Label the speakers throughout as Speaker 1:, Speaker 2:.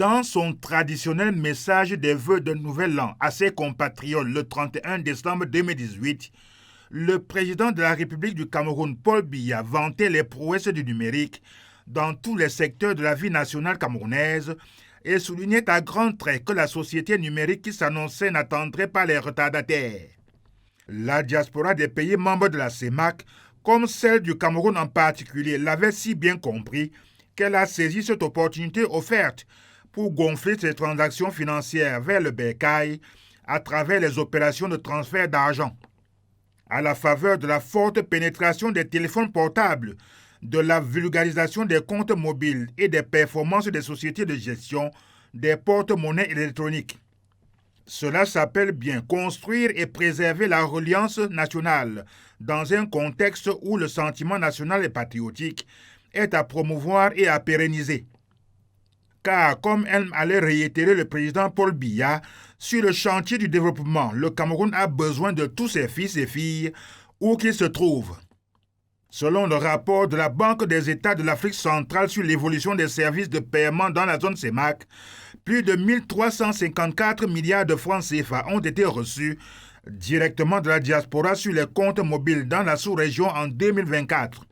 Speaker 1: Dans son traditionnel message des vœux de Nouvel An à ses compatriotes le 31 décembre 2018, le président de la République du Cameroun, Paul Biya, vantait les prouesses du numérique dans tous les secteurs de la vie nationale camerounaise et soulignait à grands traits que la société numérique qui s'annonçait n'attendrait pas les retardataires. La diaspora des pays membres de la CEMAC, comme celle du Cameroun en particulier, l'avait si bien compris qu'elle a saisi cette opportunité offerte pour gonfler ses transactions financières vers le bercail à travers les opérations de transfert d'argent. À la faveur de la forte pénétration des téléphones portables, de la vulgarisation des comptes mobiles et des performances des sociétés de gestion des porte-monnaies électroniques. Cela s'appelle bien construire et préserver la reliance nationale dans un contexte où le sentiment national et patriotique est à promouvoir et à pérenniser. Car, comme aime à le réitérer le président Paul Biya, sur le chantier du développement, le Cameroun a besoin de tous ses fils et filles, où qu'ils se trouvent. Selon le rapport de la Banque des États de l'Afrique centrale sur l'évolution des services de paiement dans la zone CEMAC, plus de 1354 milliards de francs CFA ont été reçus directement de la diaspora sur les comptes mobiles dans la sous-région en 2024.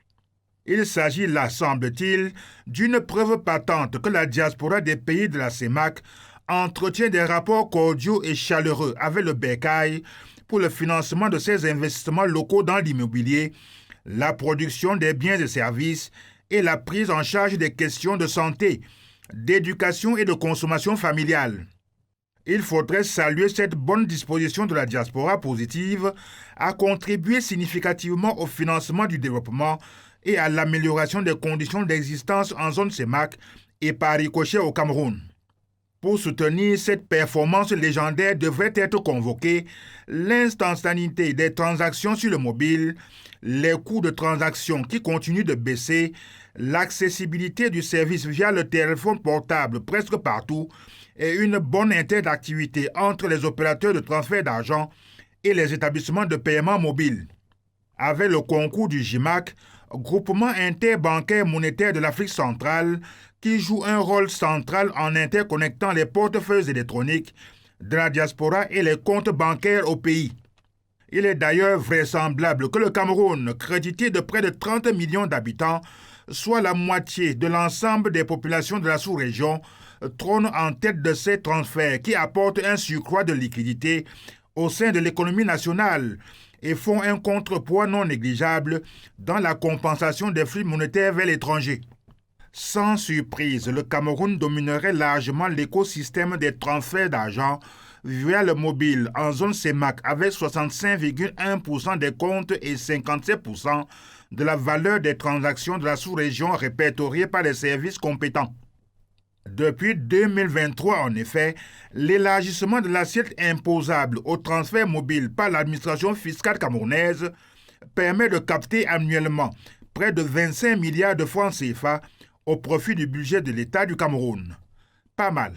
Speaker 1: Il s'agit là, semble-t-il, d'une preuve patente que la diaspora des pays de la CEMAC entretient des rapports cordiaux et chaleureux avec le bercail pour le financement de ses investissements locaux dans l'immobilier, la production des biens et services et la prise en charge des questions de santé, d'éducation et de consommation familiale. Il faudrait saluer cette bonne disposition de la diaspora positive à contribuer significativement au financement du développement et à l'amélioration des conditions d'existence en zone CEMAC et par ricochet au Cameroun. Pour soutenir cette performance légendaire devrait être convoquée l'instantanéité des transactions sur le mobile, les coûts de transaction qui continuent de baisser, l'accessibilité du service via le téléphone portable presque partout et une bonne interactivité entre les opérateurs de transfert d'argent et les établissements de paiement mobile. Avec le concours du GIMAC, Groupement interbancaire monétaire de l'Afrique centrale, qui joue un rôle central en interconnectant les portefeuilles électroniques de la diaspora et les comptes bancaires au pays. Il est d'ailleurs vraisemblable que le Cameroun, crédité de près de 30 millions d'habitants, soit la moitié de l'ensemble des populations de la sous-région, trône en tête de ces transferts qui apportent un surcroît de liquidité au sein de l'économie nationale et font un contrepoids non négligeable dans la compensation des flux monétaires vers l'étranger. Sans surprise, le Cameroun dominerait largement l'écosystème des transferts d'argent via le mobile en zone CEMAC avec 65,1% des comptes et 57% de la valeur des transactions de la sous-région répertoriées par les services compétents. Depuis 2023, en effet, l'élargissement de l'assiette imposable aux transferts mobiles par l'administration fiscale camerounaise permet de capter annuellement près de 25 milliards de francs CFA au profit du budget de l'État du Cameroun. Pas mal.